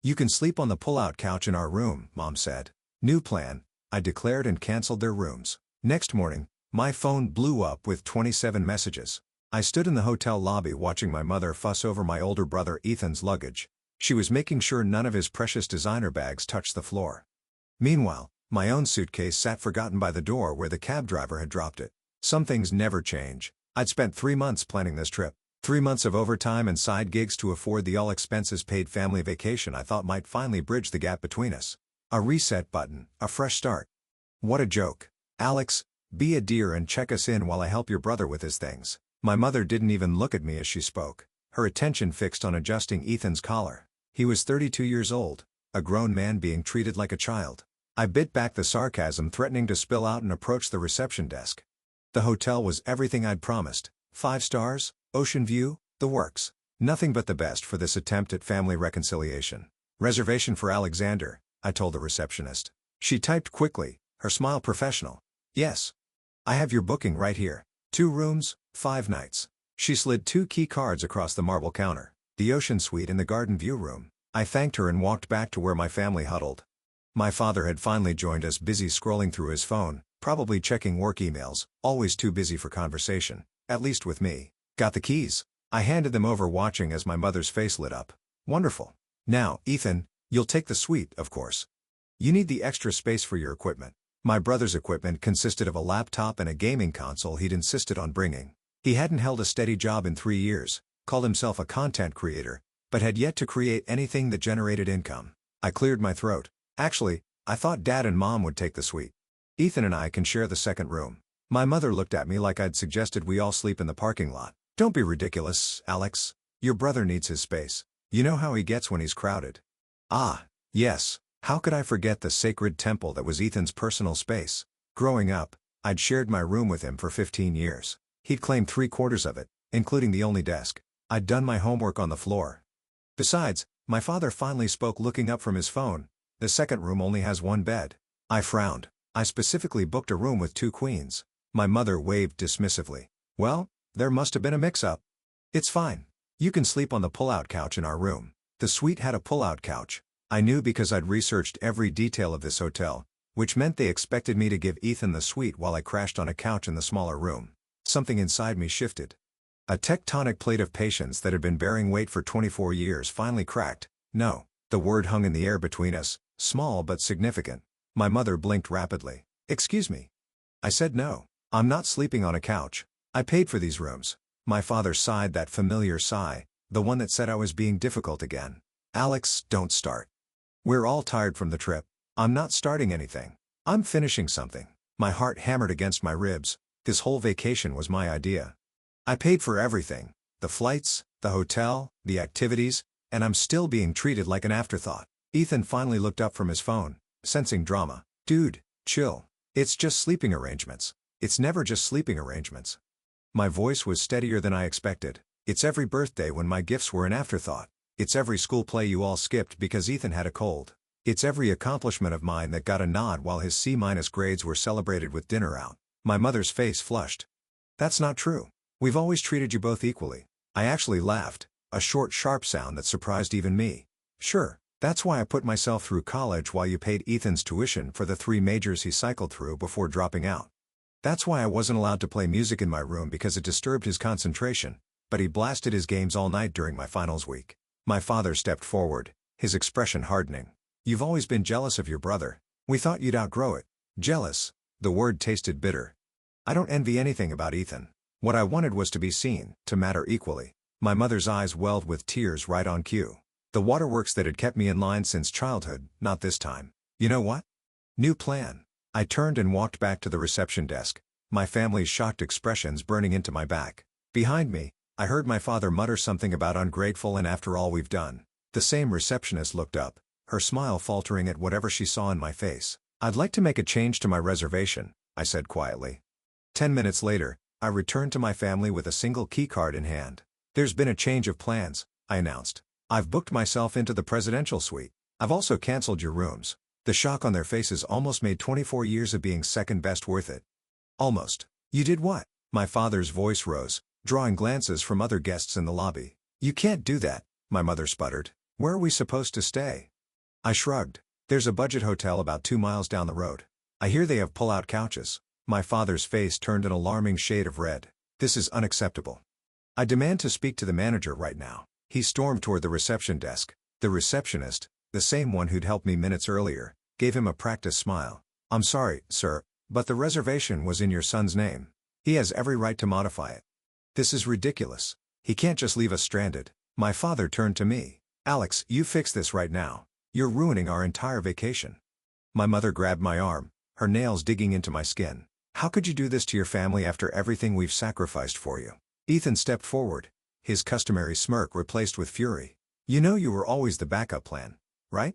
You can sleep on the pull-out couch in our room, Mom said. New plan, I declared and canceled their rooms. Next morning, my phone blew up with 27 messages. I stood in the hotel lobby watching my mother fuss over my older brother Ethan's luggage. She was making sure none of his precious designer bags touched the floor. Meanwhile, my own suitcase sat forgotten by the door where the cab driver had dropped it. Some things never change. I'd spent 3 months planning this trip. 3 months of overtime and side gigs to afford the all-expenses-paid family vacation I thought might finally bridge the gap between us. A reset button, a fresh start. What a joke. Alex, be a dear and check us in while I help your brother with his things. My mother didn't even look at me as she spoke, her attention fixed on adjusting Ethan's collar. He was 32 years old, a grown man being treated like a child. I bit back the sarcasm threatening to spill out and approached the reception desk. The hotel was everything I'd promised. 5 stars, ocean view, the works. Nothing but the best for this attempt at family reconciliation. Reservation for Alexander, I told the receptionist. She typed quickly, her smile professional. Yes. I have your booking right here. 2 rooms, 5 nights. She slid 2 key cards across the marble counter. The ocean suite and the garden view room. I thanked her and walked back to where my family huddled. My father had finally joined us, busy scrolling through his phone, probably checking work emails, always too busy for conversation, at least with me. Got the keys? I handed them over, watching as my mother's face lit up. Wonderful. Now, Ethan, you'll take the suite, of course. You need the extra space for your equipment. My brother's equipment consisted of a laptop and a gaming console he'd insisted on bringing. He hadn't held a steady job in 3 years, called himself a content creator, but had yet to create anything that generated income. I cleared my throat. Actually, I thought Dad and Mom would take the suite. Ethan and I can share the second room. My mother looked at me like I'd suggested we all sleep in the parking lot. Don't be ridiculous, Alex. Your brother needs his space. You know how he gets when he's crowded. Ah, yes. How could I forget the sacred temple that was Ethan's personal space? Growing up, I'd shared my room with him for 15 years. He'd claimed 3/4 of it, including the only desk. I'd done my homework on the floor. Besides, my father finally spoke, looking up from his phone. The second room only has 1 bed. I frowned. I specifically booked a room with 2 queens. My mother waved dismissively. Well, there must have been a mix-up. It's fine. You can sleep on the pull-out couch in our room. The suite had a pull-out couch. I knew because I'd researched every detail of this hotel, which meant they expected me to give Ethan the suite while I crashed on a couch in the smaller room. Something inside me shifted. A tectonic plate of patience that had been bearing weight for 24 years finally cracked. No. The word hung in the air between us, small but significant. My mother blinked rapidly. Excuse me. I said no. I'm not sleeping on a couch. I paid for these rooms. My father sighed, that familiar sigh, the one that said I was being difficult again. Alex, don't start. We're all tired from the trip. I'm not starting anything. I'm finishing something. My heart hammered against my ribs. This whole vacation was my idea. I paid for everything. The flights, the hotel, the activities, and I'm still being treated like an afterthought. Ethan finally looked up from his phone, sensing drama. Dude, chill. It's just sleeping arrangements. It's never just sleeping arrangements. My voice was steadier than I expected. It's every birthday when my gifts were an afterthought. It's every school play you all skipped because Ethan had a cold. It's every accomplishment of mine that got a nod while his C- grades were celebrated with dinner out. My mother's face flushed. That's not true. We've always treated you both equally. I actually laughed, a short, sharp sound that surprised even me. Sure, that's why I put myself through college while you paid Ethan's tuition for the 3 majors he cycled through before dropping out. That's why I wasn't allowed to play music in my room because it disturbed his concentration, but he blasted his games all night during my finals week. My father stepped forward, his expression hardening. You've always been jealous of your brother. We thought you'd outgrow it. Jealous. The word tasted bitter. I don't envy anything about Ethan. What I wanted was to be seen, to matter equally. My mother's eyes welled with tears right on cue. The waterworks that had kept me in line since childhood, not this time. You know what? New plan. I turned and walked back to the reception desk, my family's shocked expressions burning into my back. Behind me, I heard my father mutter something about ungrateful and after all we've done. The same receptionist looked up, her smile faltering at whatever she saw in my face. I'd like to make a change to my reservation, I said quietly. 10 minutes later, I returned to my family with a single keycard in hand. There's been a change of plans, I announced. I've booked myself into the presidential suite. I've also canceled your rooms. The shock on their faces almost made 24 years of being second best worth it. Almost. You did what? My father's voice rose, drawing glances from other guests in the lobby. You can't do that, my mother sputtered. Where are we supposed to stay? I shrugged. There's a budget hotel about 2 miles down the road. I hear they have pull-out couches. My father's face turned an alarming shade of red. This is unacceptable. I demand to speak to the manager right now. He stormed toward the reception desk. The receptionist, the same one who'd helped me minutes earlier, gave him a practiced smile. I'm sorry, sir, but the reservation was in your son's name. He has every right to modify it. This is ridiculous. He can't just leave us stranded. My father turned to me. Alex, you fix this right now. You're ruining our entire vacation. My mother grabbed my arm, her nails digging into my skin. How could you do this to your family after everything we've sacrificed for you? Ethan stepped forward, his customary smirk replaced with fury. You know you were always the backup plan, right?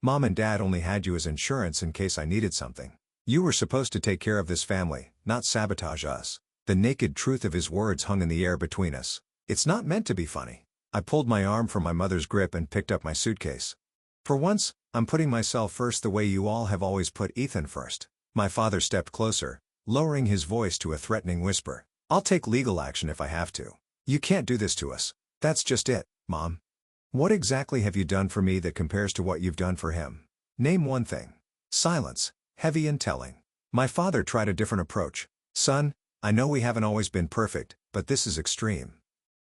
Mom and Dad only had you as insurance in case I needed something. You were supposed to take care of this family, not sabotage us. The naked truth of his words hung in the air between us. It's not meant to be funny. I pulled my arm from my mother's grip and picked up my suitcase. For once, I'm putting myself first the way you all have always put Ethan first. My father stepped closer, lowering his voice to a threatening whisper. I'll take legal action if I have to. You can't do this to us. That's just it, Mom. What exactly have you done for me that compares to what you've done for him? Name one thing. Silence, heavy and telling. My father tried a different approach. Son, I know we haven't always been perfect, but this is extreme.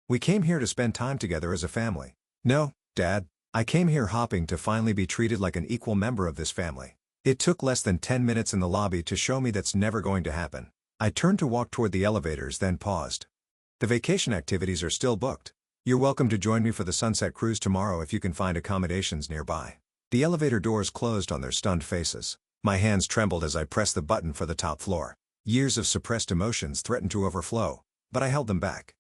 We came here to spend time together as a family. No, Dad, I came here hoping to finally be treated like an equal member of this family. It took less than 10 minutes in the lobby to show me that's never going to happen. I turned to walk toward the elevators, then paused. The vacation activities are still booked. You're welcome to join me for the sunset cruise tomorrow if you can find accommodations nearby. The elevator doors closed on their stunned faces. My hands trembled as I pressed the button for the top floor. Years of suppressed emotions threatened to overflow, but I held them back.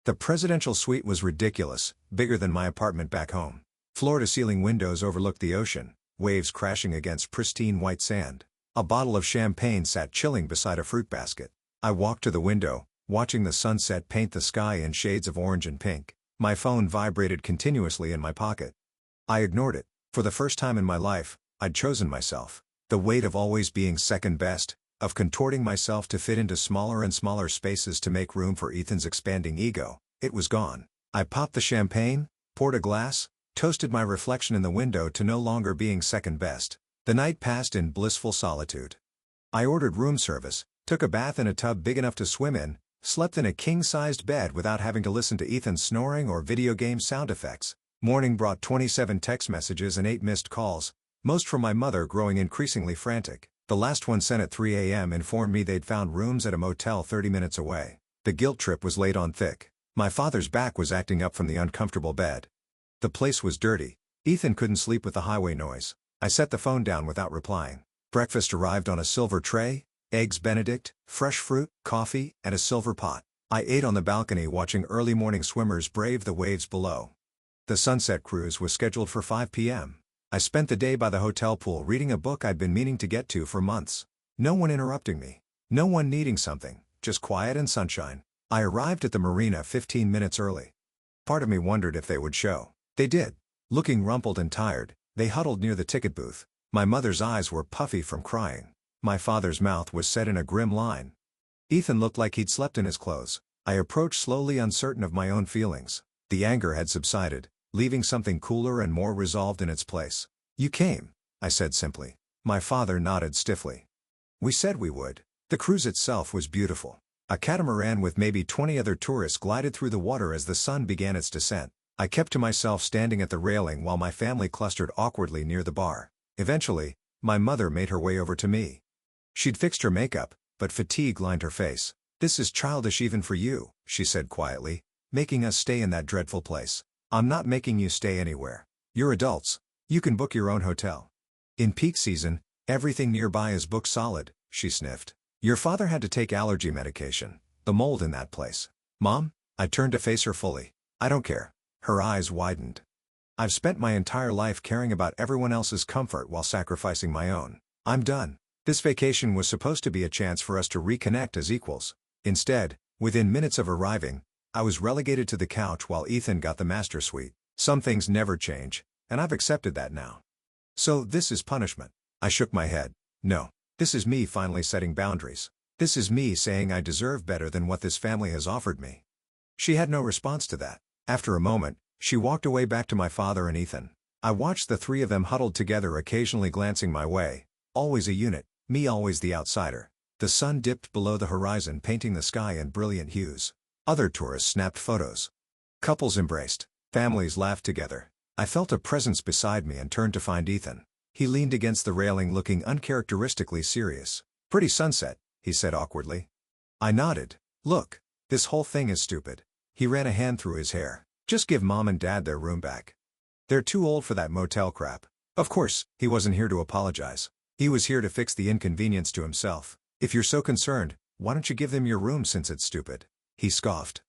The presidential suite was ridiculous, bigger than my apartment back home. Floor-to-ceiling windows overlooked the ocean, waves crashing against pristine white sand. A bottle of champagne sat chilling beside a fruit basket. I walked to the window, watching the sunset paint the sky in shades of orange and pink. My phone vibrated continuously in my pocket. I ignored it. For the first time in my life, I'd chosen myself. The weight of always being second best, of contorting myself to fit into smaller and smaller spaces to make room for Ethan's expanding ego, it was gone. I popped the champagne, poured a glass, toasted my reflection in the window to no longer being second best. The night passed in blissful solitude. I ordered room service, took a bath in a tub big enough to swim in, slept in a king-sized bed without having to listen to Ethan's snoring or video game sound effects. Morning brought 27 text messages and 8 missed calls, most from my mother growing increasingly frantic. The last one sent at 3 a.m. informed me they'd found rooms at a motel 30 minutes away. The guilt trip was laid on thick. My father's back was acting up from the uncomfortable bed. The place was dirty. Ethan couldn't sleep with the highway noise. I set the phone down without replying. Breakfast arrived on a silver tray, eggs Benedict, fresh fruit, coffee, and a silver pot. I ate on the balcony watching early morning swimmers brave the waves below. The sunset cruise was scheduled for 5 p.m. I spent the day by the hotel pool reading a book I'd been meaning to get to for months. No one interrupting me. No one needing something, just quiet and sunshine. I arrived at the marina 15 minutes early. Part of me wondered if they would show. They did. Looking rumpled and tired, they huddled near the ticket booth. My mother's eyes were puffy from crying. My father's mouth was set in a grim line. Ethan looked like he'd slept in his clothes. I approached slowly, uncertain of my own feelings. The anger had subsided, leaving something cooler and more resolved in its place. You came, I said simply. My father nodded stiffly. We said we would. The cruise itself was beautiful. A catamaran with maybe 20 other tourists glided through the water as the sun began its descent. I kept to myself standing at the railing while my family clustered awkwardly near the bar. Eventually, my mother made her way over to me. She'd fixed her makeup, but fatigue lined her face. This is childish even for you, she said quietly, making us stay in that dreadful place. I'm not making you stay anywhere. You're adults. You can book your own hotel. In peak season, everything nearby is booked solid, she sniffed. Your father had to take allergy medication. The mold in that place. Mom? I turned to face her fully. I don't care. Her eyes widened. I've spent my entire life caring about everyone else's comfort while sacrificing my own. I'm done. This vacation was supposed to be a chance for us to reconnect as equals. Instead, within minutes of arriving, I was relegated to the couch while Ethan got the master suite. Some things never change, and I've accepted that now. So this is punishment. I shook my head. No. This is me finally setting boundaries. This is me saying I deserve better than what this family has offered me. She had no response to that. After a moment, She walked away back to my father and Ethan. I watched the three of them huddled together, occasionally glancing my way. Always a unit, me always the outsider. The sun dipped below the horizon, painting the sky in brilliant hues. Other tourists snapped photos. Couples embraced. Families laughed together. I felt a presence beside me and turned to find Ethan. He leaned against the railing, looking uncharacteristically serious. "Pretty sunset," he said awkwardly. I nodded. "Look, this whole thing is stupid." He ran a hand through his hair. "Just give Mom and Dad their room back. They're too old for that motel crap." Of course, he wasn't here to apologize. He was here to fix the inconvenience to himself. "If you're so concerned, why don't you give them your room since it's stupid?" He scoffed.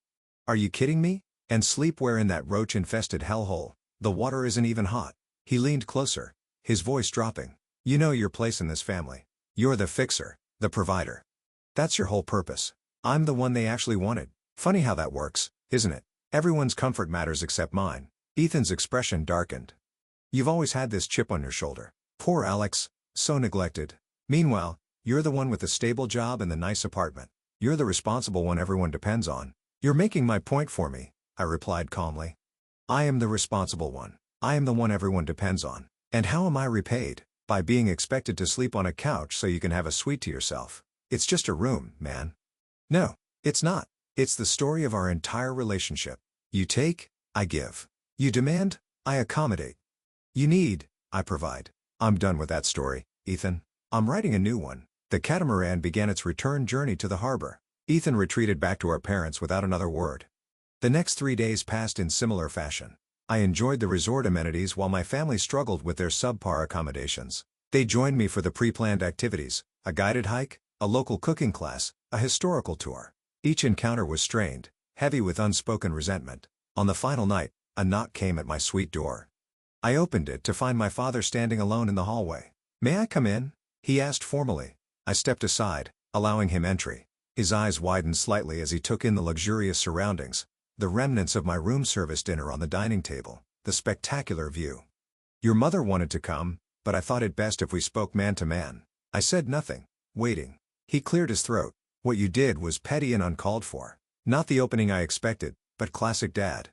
"Are you kidding me? And sleep where? In that roach-infested hellhole? The water isn't even hot." He leaned closer, his voice dropping. "You know your place in this family. You're the fixer, the provider. That's your whole purpose. I'm the one they actually wanted. Funny how that works, isn't it? Everyone's comfort matters except mine." Ethan's expression darkened. "You've always had this chip on your shoulder. Poor Alex, so neglected. Meanwhile, you're the one with the stable job and the nice apartment. You're the responsible one everyone depends on." "You're making my point for me," I replied calmly. "I am the responsible one. I am the one everyone depends on. And how am I repaid? By being expected to sleep on a couch so you can have a suite to yourself. It's just a room, man." "No, it's not. It's the story of our entire relationship. You take, I give. You demand, I accommodate. You need, I provide. I'm done with that story, Ethan. I'm writing a new one." The catamaran began its return journey to the harbor. Ethan retreated back to our parents without another word. The next 3 days passed in similar fashion. I enjoyed the resort amenities while my family struggled with their subpar accommodations. They joined me for the pre-planned activities, a guided hike, a local cooking class, a historical tour. Each encounter was strained, heavy with unspoken resentment. On the final night, a knock came at my suite door. I opened it to find my father standing alone in the hallway. "May I come in?" he asked formally. I stepped aside, allowing him entry. His eyes widened slightly as he took in the luxurious surroundings, the remnants of my room service dinner on the dining table, the spectacular view. "Your mother wanted to come, but I thought it best if we spoke man to man." I said nothing, waiting. He cleared his throat. "What you did was petty and uncalled for. Not the opening I expected, but classic Dad.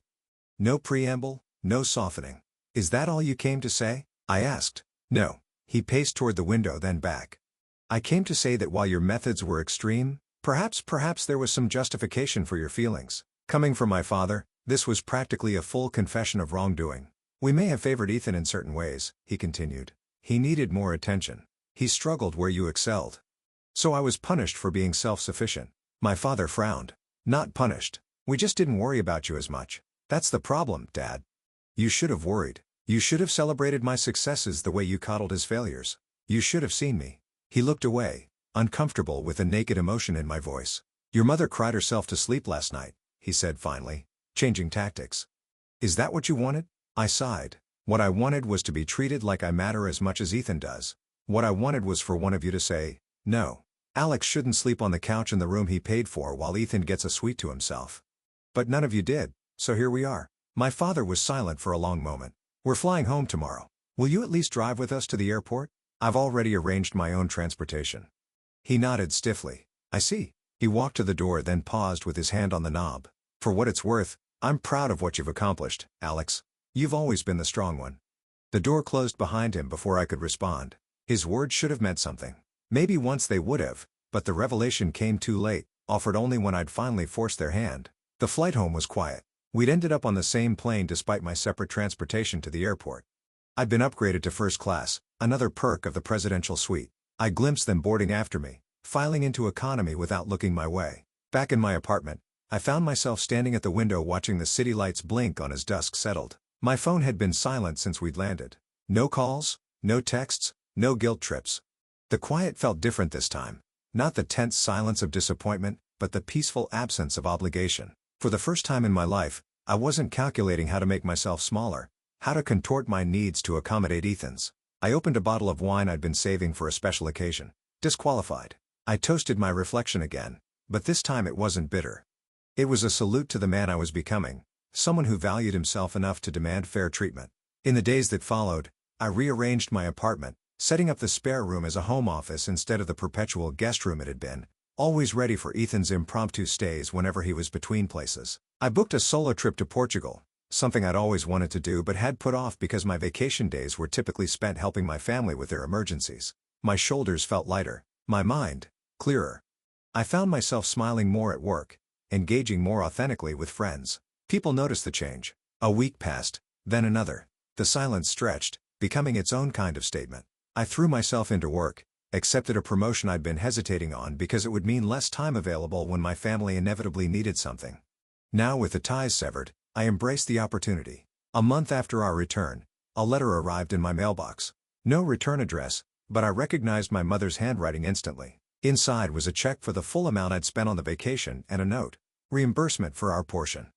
No preamble, no softening." "Is that all you came to say?" I asked. "No." He paced toward the window, then back. "I came to say that while your methods were extreme, perhaps there was some justification for your feelings. Coming from my father, this was practically a full confession of wrongdoing. We may have favored Ethan in certain ways," he continued. "He needed more attention. He struggled where you excelled. So I was punished for being self-sufficient." My father frowned. "Not punished. We just didn't worry about you as much. That's the problem, Dad. You should have worried. You should have celebrated my successes the way you coddled his failures. You should have seen me." He looked away, uncomfortable with the naked emotion in my voice. "Your mother cried herself to sleep last night," he said finally, changing tactics. "Is that what you wanted?" I sighed. "What I wanted was to be treated like I matter as much as Ethan does. What I wanted was for one of you to say, 'No, Alex shouldn't sleep on the couch in the room he paid for while Ethan gets a suite to himself.' But none of you did, so here we are." My father was silent for a long moment. "We're flying home tomorrow. Will you at least drive with us to the airport? I've already arranged my own transportation." He nodded stiffly. "I see." He walked to the door, then paused with his hand on the knob. "For what it's worth, I'm proud of what you've accomplished, Alex. You've always been the strong one." The door closed behind him before I could respond. His words should have meant something. Maybe once they would have, but the revelation came too late, offered only when I'd finally forced their hand. The flight home was quiet. We'd ended up on the same plane despite my separate transportation to the airport. I'd been upgraded to first class, another perk of the presidential suite. I glimpsed them boarding after me, filing into economy without looking my way. Back in my apartment, I found myself standing at the window watching the city lights blink on as dusk settled. My phone had been silent since we'd landed. No calls, no texts, no guilt trips. The quiet felt different this time. Not the tense silence of disappointment, but the peaceful absence of obligation. For the first time in my life, I wasn't calculating how to make myself smaller, how to contort my needs to accommodate Ethan's. I opened a bottle of wine I'd been saving for a special occasion. Disqualified. I toasted my reflection again, but this time it wasn't bitter. It was a salute to the man I was becoming, someone who valued himself enough to demand fair treatment. In the days that followed, I rearranged my apartment, setting up the spare room as a home office instead of the perpetual guest room it had been, always ready for Ethan's impromptu stays whenever he was between places. I booked a solo trip to Portugal, something I'd always wanted to do but had put off because my vacation days were typically spent helping my family with their emergencies. My shoulders felt lighter, my mind clearer. I found myself smiling more at work, engaging more authentically with friends. People noticed the change. A week passed, then another. The silence stretched, becoming its own kind of statement. I threw myself into work, accepted a promotion I'd been hesitating on because it would mean less time available when my family inevitably needed something. Now with the ties severed, I embraced the opportunity. A month after our return, a letter arrived in my mailbox. No return address, but I recognized my mother's handwriting instantly. Inside was a check for the full amount I'd spent on the vacation and a note. Reimbursement for our portion.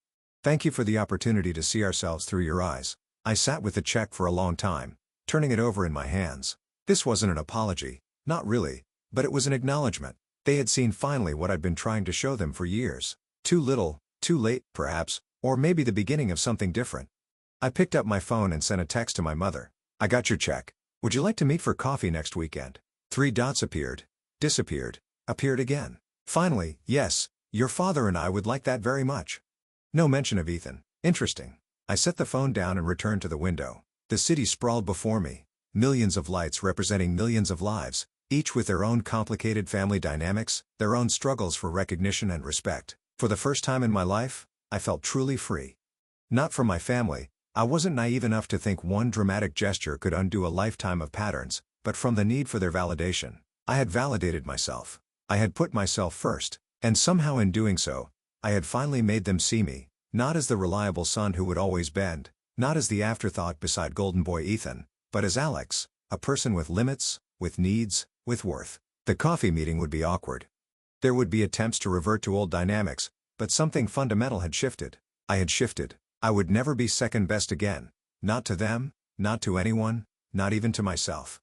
Thank you for the opportunity to see ourselves through your eyes. I sat with the check for a long time, turning it over in my hands. This wasn't an apology, not really, but it was an acknowledgement. They had seen finally what I'd been trying to show them for years. Too little, too late, perhaps, or maybe the beginning of something different. I picked up my phone and sent a text to my mother. I got your check. Would you like to meet for coffee next weekend? 3 dots appeared, disappeared, appeared again. Finally, yes, your father and I would like that very much. No mention of Ethan. Interesting. I set the phone down and returned to the window. The city sprawled before me. Millions of lights representing millions of lives, each with their own complicated family dynamics, their own struggles for recognition and respect. For the first time in my life, I felt truly free. Not from my family. I wasn't naive enough to think one dramatic gesture could undo a lifetime of patterns, but from the need for their validation. I had validated myself. I had put myself first, and somehow in doing so, I had finally made them see me, not as the reliable son who would always bend, not as the afterthought beside golden boy Ethan, but as Alex, a person with limits, with needs, with worth. The coffee meeting would be awkward. There would be attempts to revert to old dynamics, but something fundamental had shifted. I had shifted. I would never be second best again. Not to them, not to anyone, not even to myself.